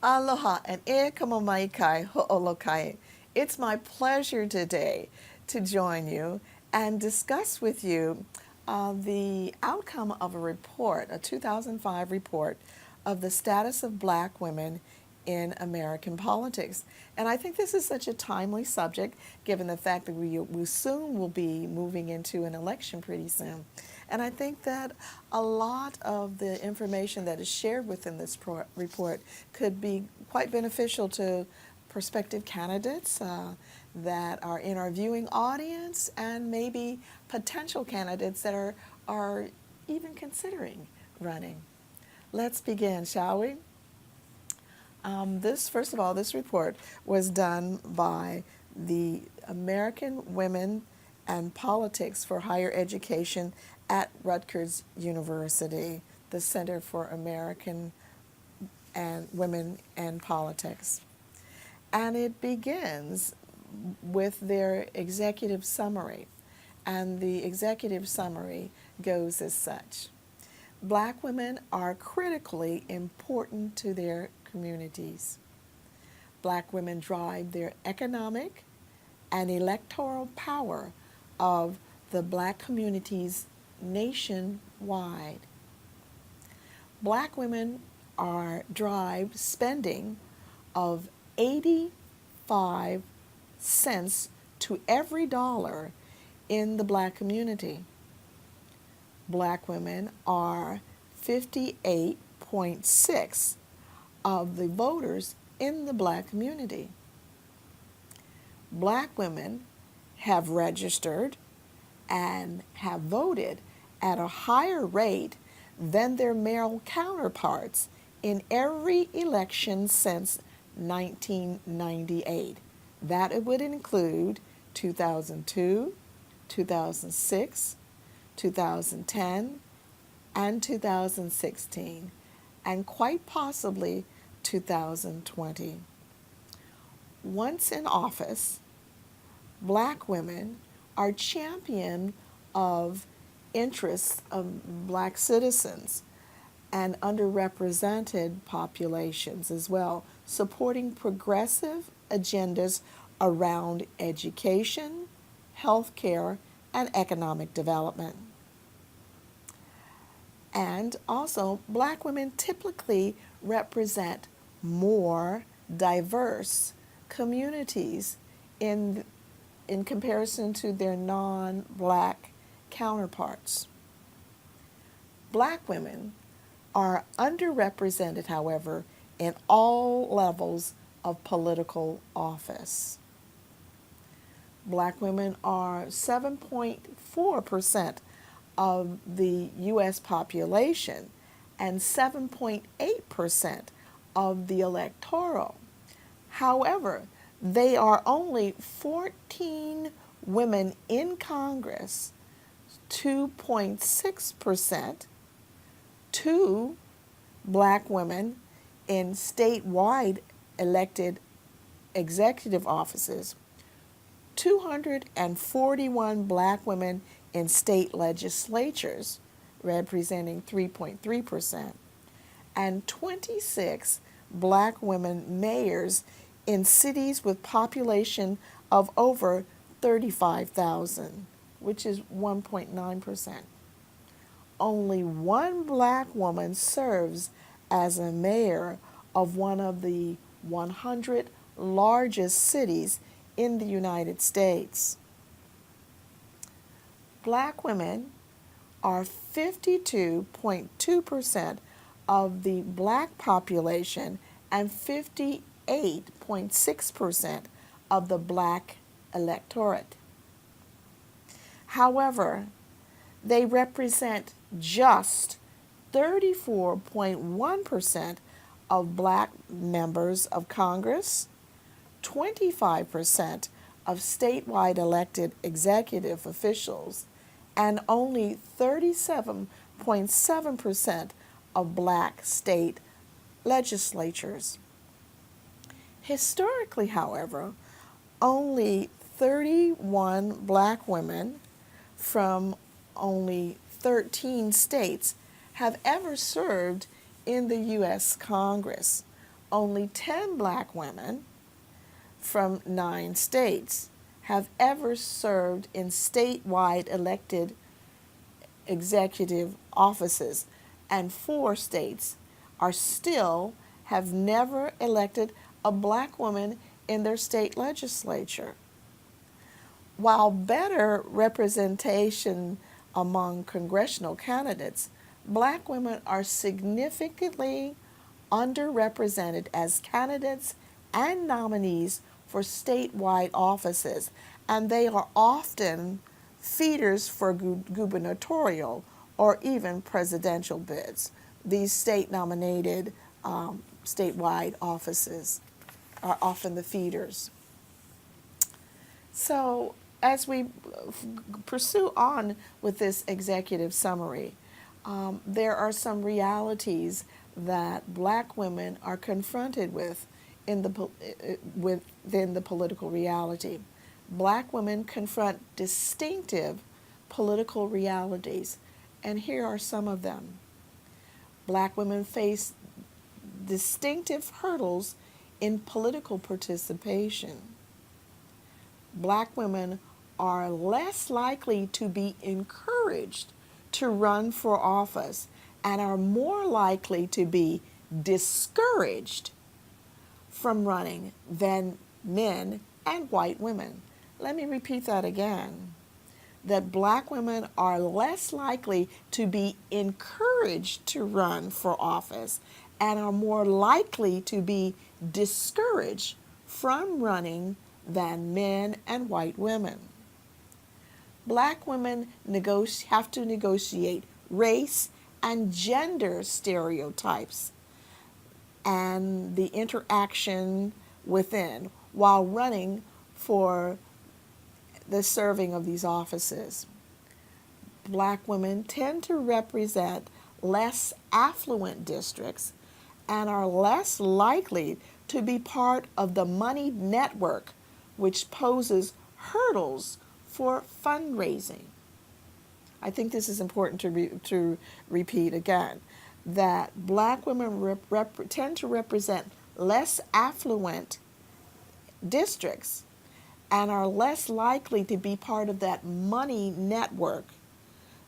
Aloha and e kamomaikai ho'olokai. It's my pleasure today to join you and discuss with you the outcome of a report, a 2005 report of the status of black women in American politics. And I think this is such a timely subject given the fact that we soon will be moving into an election pretty soon. And I think that a lot of the information that is shared within this report could be quite beneficial to prospective candidates that are in our viewing audience and maybe potential candidates that are even considering running. Let's begin, shall we? First of all, this report was done by the American Women and Politics for Higher Education at Rutgers University, the Center for American and Women and Politics. And it begins with their executive summary. And the executive summary goes as such. Black women are critically important to their communities. Black women drive their economic and electoral power of the black communities nationwide. Black women drive spending of 85 cents to every dollar in the black community. Black women are 58.6 of the voters in the black community. Black women have registered and have voted at a higher rate than their male counterparts in every election since 1998. That would include 2002, 2006, 2010, and 2016, and quite possibly 2020. Once in office, black women are champion of interests of black citizens and underrepresented populations as well, supporting progressive agendas around education, healthcare, and economic development. And also, black women typically represent more diverse communities in, in comparison to their non-black counterparts. Black women are underrepresented, however, in all levels of political office. Black women are 7.4% of the U.S. population and 7.8% of the electoral. However, they are only 14 women in Congress, 2.6%, 2 black women in statewide elected executive offices, 241 black women in state legislatures, representing 3.3%, and 26 black women mayors in cities with population of over 35,000, which is 1.9%. Only one black woman serves as a mayor of one of the 100 largest cities in the United States. Black women are 52.2% of the black population and 58.6% of the black electorate. However, they represent just 34.1% of black members of Congress, 25% of statewide elected executive officials, and only 37.7% of black state legislatures. Historically, however, only 31 black women from only 13 states have ever served in the U.S. Congress. only 10 black women from 9 states have ever served in statewide elected executive offices, and 4 states are still have never elected a black woman in their state legislature. While better representation among congressional candidates, black women are significantly underrepresented as candidates and nominees for statewide offices, and they are often feeders for gubernatorial or even presidential bids. These state nominated statewide offices are often the feeders. So, as we pursue on with this executive summary, there are some realities that black women are confronted with within the political reality. Black women confront distinctive political realities, and here are some of them. Black women face distinctive hurdles in political participation. Black women are less likely to be encouraged to run for office and are more likely to be discouraged from running than men and white women. Let me repeat that again. That black women are less likely to be encouraged to run for office and are more likely to be discouraged from running than men and white women. Black women have to negotiate race and gender stereotypes and the interaction within while running for the serving of these offices. Black women tend to represent less affluent districts and are less likely to be part of the money network, which poses hurdles for fundraising. I think this is important to repeat again, that black women tend to represent less affluent districts and are less likely to be part of that money network,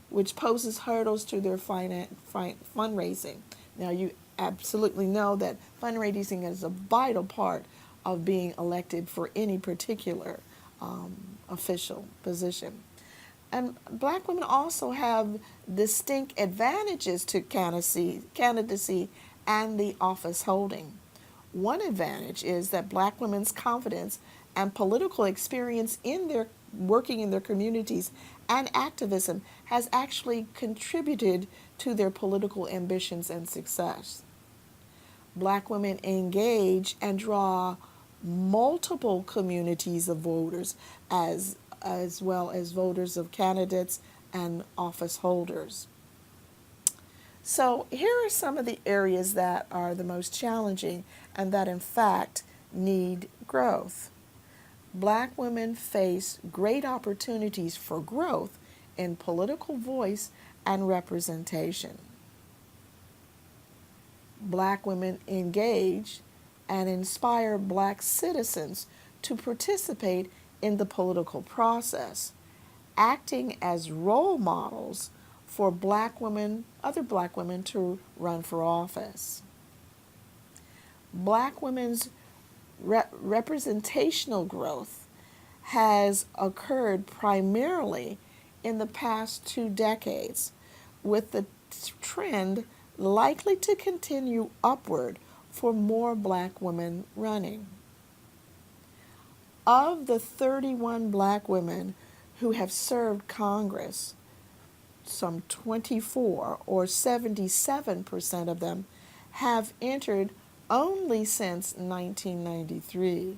which poses hurdles to their fundraising. Now, you absolutely know that fundraising is a vital part of being elected for any particular official position. And black women also have distinct advantages to candidacy and the office holding. One advantage is that black women's confidence and political experience in their working in their communities and activism has actually contributed to their political ambitions and success. Black women engage and draw multiple communities of voters as well as voters of candidates and office holders. So here are some of the areas that are the most challenging and that in fact need growth. Black women face great opportunities for growth in political voice and representation. Black women engage and inspire black citizens to participate in the political process, acting as role models for black women, other black women to run for office. Black women's representational growth has occurred primarily in the past 2 decades, with the trend likely to continue upward for more black women running. Of the 31 black women who have served Congress, some 24 or 77% of them have entered only since 1993.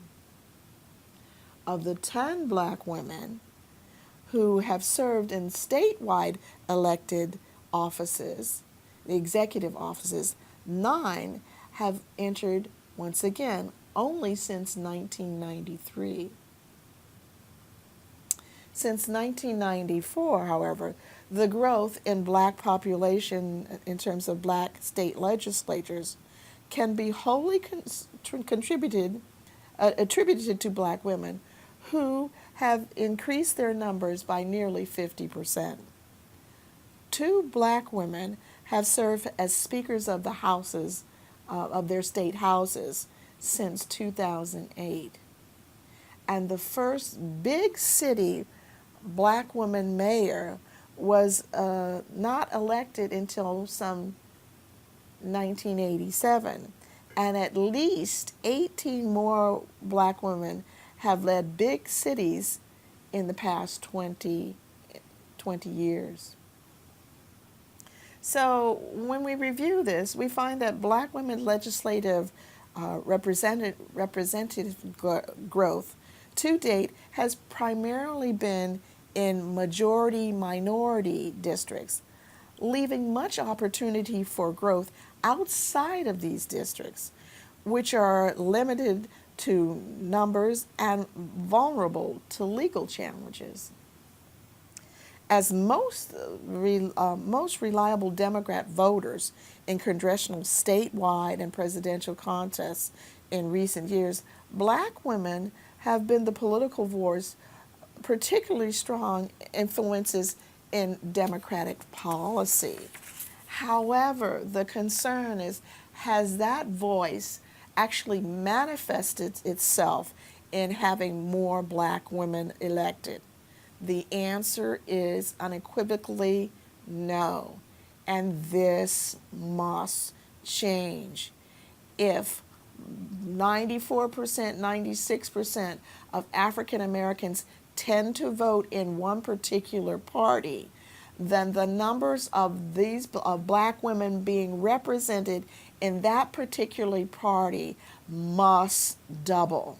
Of the 10 black women who have served in statewide elected offices, the executive offices, 9 have entered, once again, only since 1993. Since 1994, however, the growth in black population in terms of black state legislatures can be wholly attributed to black women who have increased their numbers by nearly 50%. Two black women have served as speakers of the houses of their state houses since 2008. And the first big city black woman mayor was not elected until some 1987. And at least 18 more black women have led big cities in the past 20 years. So when we review this, we find that black women legislative representative growth to date has primarily been in majority-minority districts, leaving much opportunity for growth outside of these districts, which are limited to numbers and vulnerable to legal challenges. As most reliable Democrat voters in congressional, statewide, and presidential contests in recent years, black women have been the political voice, particularly strong influences in Democratic policy. However, the concern is, has that voice actually manifested itself in having more black women elected? The answer is unequivocally no, and this must change. If 94%, 96% of African Americans tend to vote in one particular party, then the numbers of black women being represented in that particular party must double.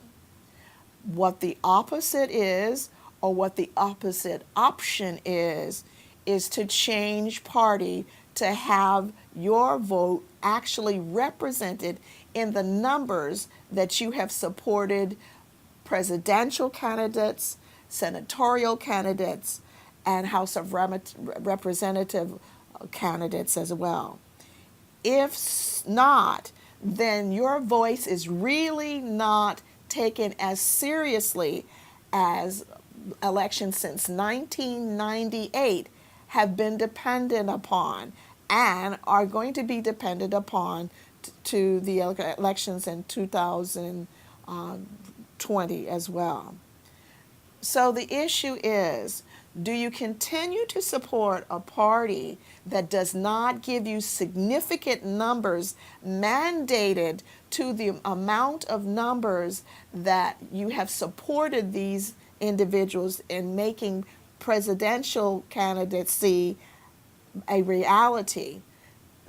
What the opposite is, or what the opposite option is to change party to have your vote actually represented in the numbers that you have supported presidential candidates, senatorial candidates, and House of Representative candidates as well. If not, then your voice is really not taken as seriously as elections since 1998 have been dependent upon and are going to be dependent upon to the elections in 2020 as well. So the issue is, do you continue to support a party that does not give you significant numbers mandated to the amount of numbers that you have supported these individuals in making presidential candidacy a reality?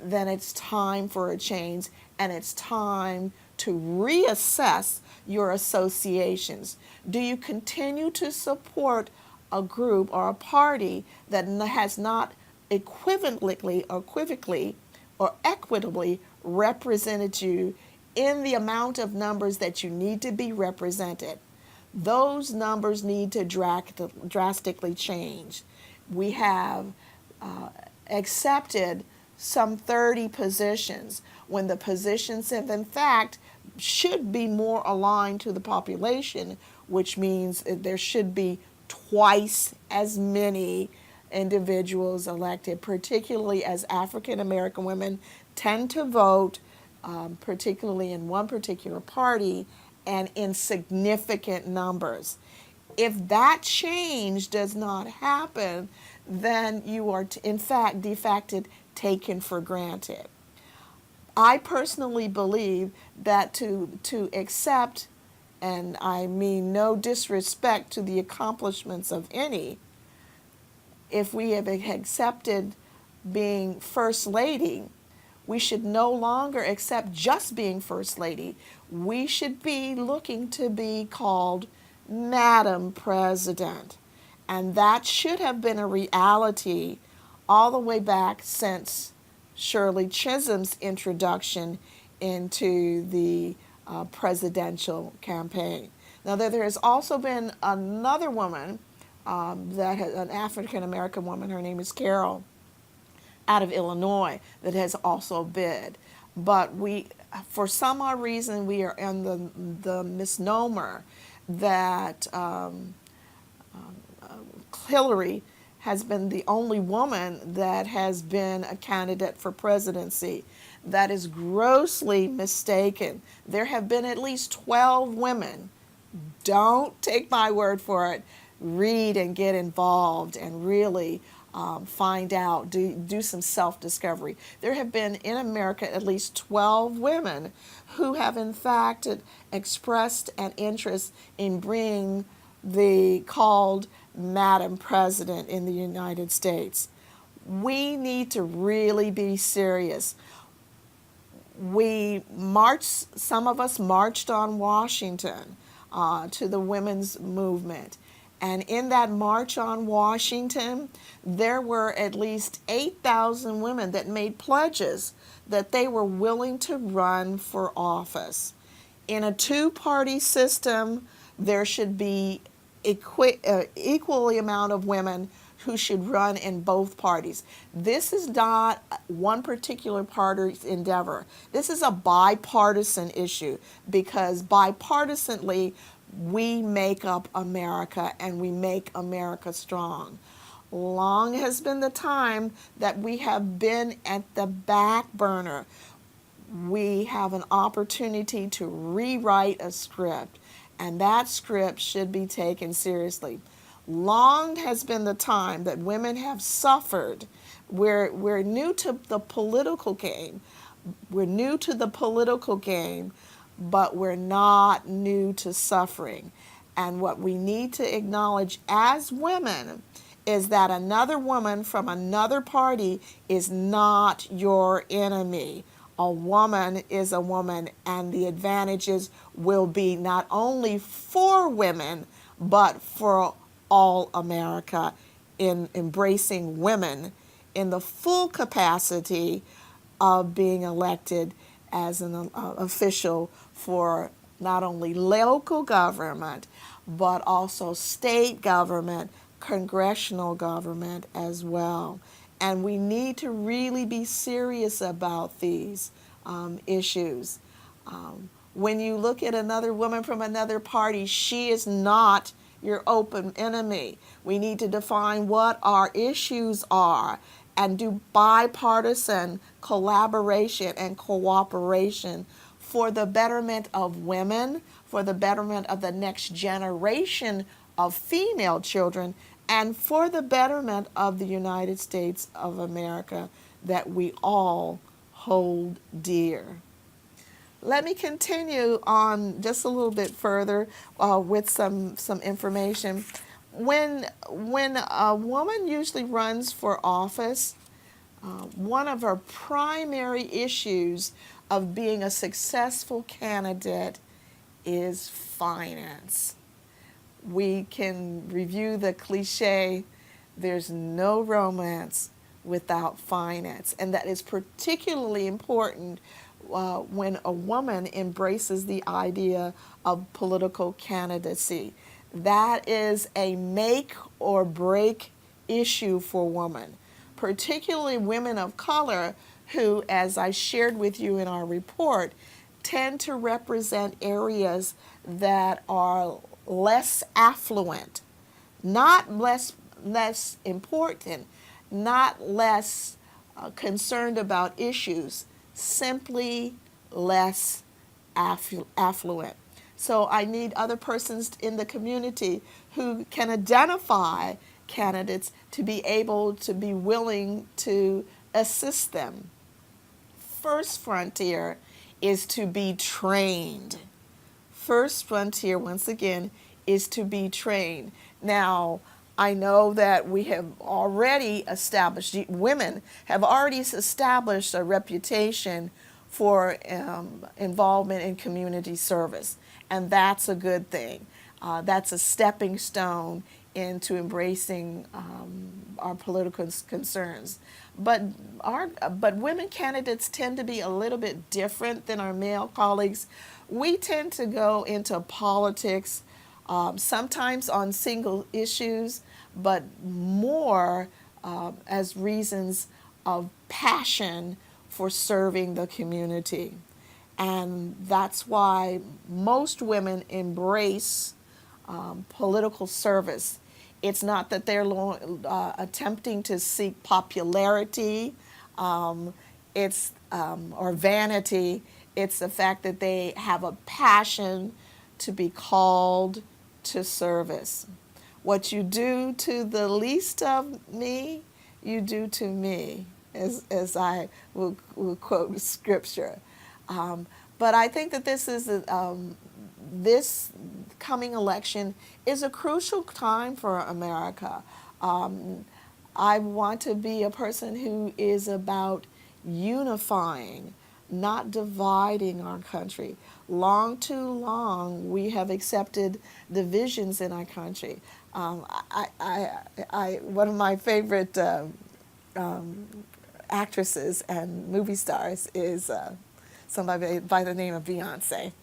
Then it's time for a change, and it's time to reassess your associations. Do you continue to support a group or a party that has not equivalently or equitably represented you in the amount of numbers that you need to be represented? Those numbers need to drastically change. We have accepted some 30 positions when the positions have in fact should be more aligned to the population, which means there should be twice as many individuals elected, particularly as African American women tend to vote, particularly in one particular party, and in significant numbers. If that change does not happen, then you are in fact de facto taken for granted. I personally believe that to accept, and I mean no disrespect to the accomplishments of any, if we have accepted being First Lady, we should no longer accept just being First Lady. We should be looking to be called Madam President. And that should have been a reality all the way back since Shirley Chisholm's introduction into the presidential campaign. Now, there has also been another woman, an African American woman, her name is Carol, out of Illinois, that has also bid. But we for some odd reason, we are in the misnomer that Hillary has been the only woman that has been a candidate for presidency. That is grossly mistaken. There have been at least 12 women. Don't take my word for it. Read and get involved and really find out, do some self-discovery. There have been in America at least 12 women who have in fact expressed an interest in being the called Madam President in the United States. We need to really be serious. Some of us marched on Washington to the women's movement. And in that march on Washington, there were at least 8,000 women that made pledges that they were willing to run for office. In a two-party system, there should be equally amount of women who should run in both parties. This is not one particular party's endeavor. This is a bipartisan issue, because bipartisanly we make up America and we make America strong. Long has been the time that we have been at the back burner. We have an opportunity to rewrite a script, and that script should be taken seriously. Long has been the time that women have suffered. We're new to the political game. We're new to the political game, but we're not new to suffering. And what we need to acknowledge as women is that another woman from another party is not your enemy. A woman is a woman, and the advantages will be not only for women, but for all America in embracing women in the full capacity of being elected as an official for not only local government, but also state government, congressional government as well. And we need to really be serious about these issues. When you look at another woman from another party, she is not your open enemy. We need to define what our issues are and do bipartisan collaboration and cooperation for the betterment of women, for the betterment of the next generation of female children, and for the betterment of the United States of America that we all hold dear. Let me continue on just a little bit further with some information. When a woman usually runs for office, one of her primary issues of being a successful candidate is finance. We can review the cliche, there's no romance without finance. And that is particularly important when a woman embraces the idea of political candidacy. That is a make or break issue for women, particularly women of color who, as I shared with you in our report, tend to represent areas that are less affluent, not less important, not less concerned about issues, simply less affluent. So I need other persons in the community who can identify candidates to be able to be willing to assist them. First frontier is to be trained. First frontier, once again, is to be trained. Now, I know that we have already established, women have already established a reputation for involvement in community service, and that's a good thing. That's a stepping stone into embracing our political concerns. But women candidates tend to be a little bit different than our male colleagues. We tend to go into politics sometimes on single issues, but more as reasons of passion for serving the community. And that's why most women embrace political service. It's not that they're attempting to seek popularity, or vanity. It's the fact that they have a passion to be called to service. What you do to the least of me, you do to me, as I will quote scripture. But I think that this coming election is a crucial time for America. I want to be a person who is about unifying, not dividing our country. Long too long, we have accepted divisions in our country. One of my favorite actresses and movie stars is somebody by the name of Beyonce.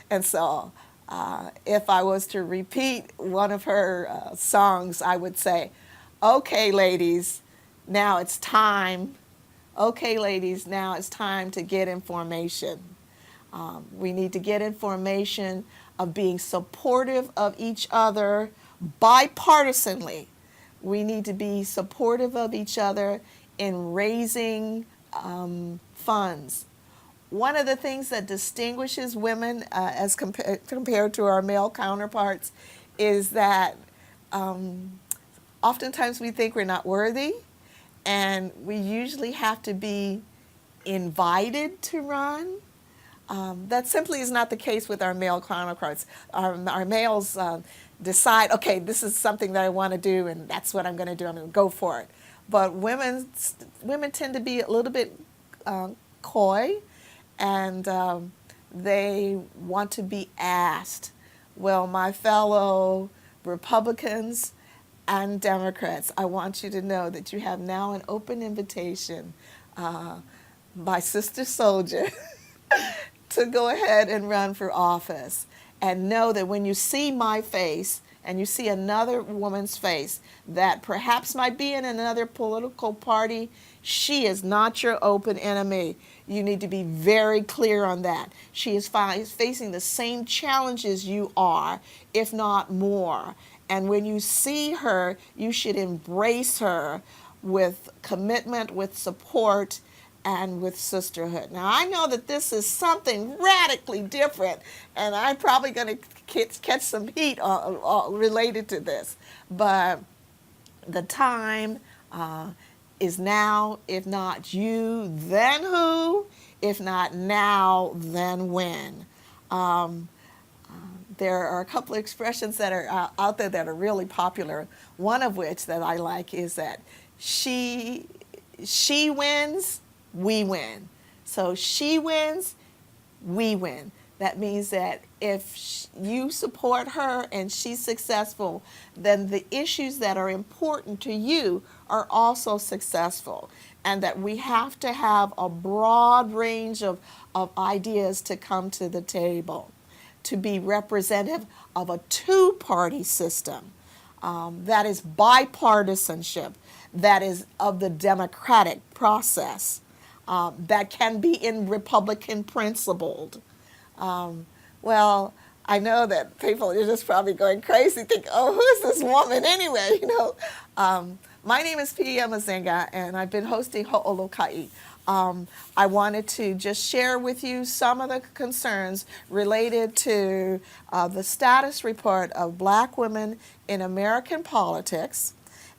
And so if I was to repeat one of her songs, I would say, okay, ladies, now it's time. Okay, ladies, now it's time to get information. We need to get information of being supportive of each other bipartisanly. We need to be supportive of each other in raising funds. One of the things that distinguishes women as compared to our male counterparts is that oftentimes we think we're not worthy, and we usually have to be invited to run. That simply is not the case with our male counterparts. Our males decide, okay, this is something that I want to do, and that's what I'm going to do. I'm going to go for it. But women tend to be a little bit coy, and they want to be asked. Well, my fellow Republicans and Democrats, I want you to know that you have now an open invitation by Sister Soldier to go ahead and run for office. And know that when you see my face and you see another woman's face that perhaps might be in another political party, she is not your open enemy. You need to be very clear on that. She is facing the same challenges you are, if not more. And when you see her, you should embrace her with commitment, with support, and with sisterhood. Now, I know that this is something radically different, and I'm probably going to catch some heat related to this. But the time is now. If not you, then who? If not now, then when? There are a couple of expressions that are out there that are really popular. One of which that I like is that she wins, we win. So she wins, we win. That means that if you support her and she's successful, then the issues that are important to you are also successful. And that we have to have a broad range of ideas to come to the table, to be representative of a two-party system that is bipartisanship, that is of the democratic process, that can be in Republican principled. Well, I know that people are just probably going crazy, think, oh, who is this woman anyway? My name is P.M. Mazenga, and I've been hosting Ho'oloka'i. I wanted to just share with you some of the concerns related to the status report of Black women in American politics.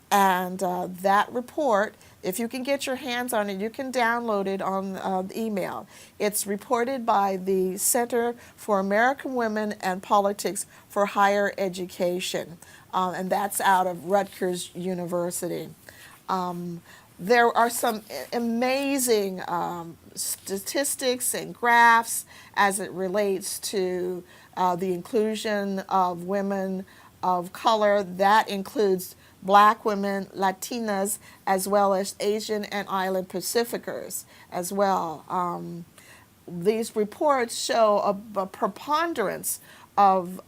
And that report, if you can get your hands on it, you can download it on email. It's reported by the Center for American Women and Politics for Higher Education, and that's out of Rutgers University. There are some amazing statistics and graphs as it relates to the inclusion of women of color. That includes Black women, Latinas, as well as Asian and Island Pacificers as well. These reports show a preponderance of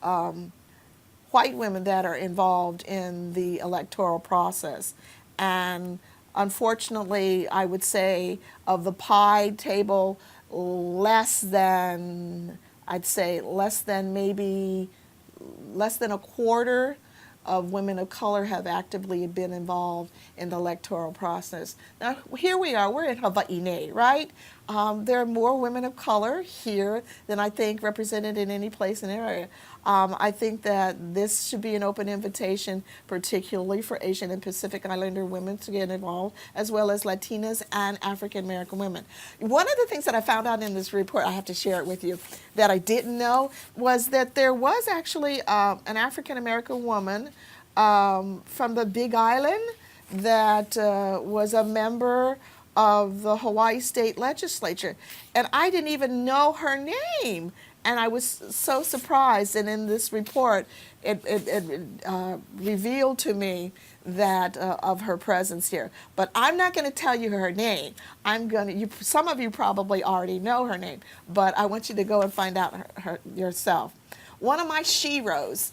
white women that are involved in the electoral process. And unfortunately, I would say of the pie table, less than, I'd say, less than a quarter of women of color have actively been involved in the electoral process. Now, here we are, we're in Hawaii, right? There are more women of color here than I think represented in any place in the area. I think that this should be an open invitation, particularly for Asian and Pacific Islander women to get involved, as well as Latinas and African American women. One of the things that I found out in this report, I have to share it with you, that I didn't know, was that there was actually an African American woman from the Big Island that was a member of the Hawaii State Legislature. And I didn't even know her name. And I was so surprised. And in this report, it revealed to me that of her presence here. But I'm not going to tell you her name. Some of you probably already know her name, but I want you to go and find out her yourself. One of my sheroes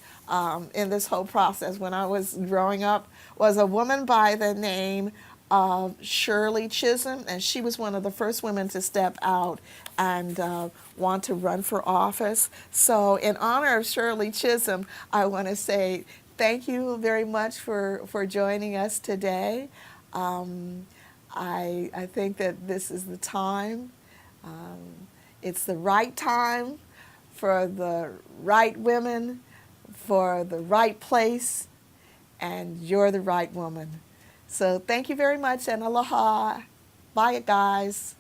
in this whole process when I was growing up was a woman by the name of Shirley Chisholm, and she was one of the first women to step out and want to run for office. So in honor of Shirley Chisholm, I want to say thank you very much for joining us today. I think that this is the time. It's the right time for the right women, for the right place, and you're the right woman. So thank you very much, and aloha. Bye, guys.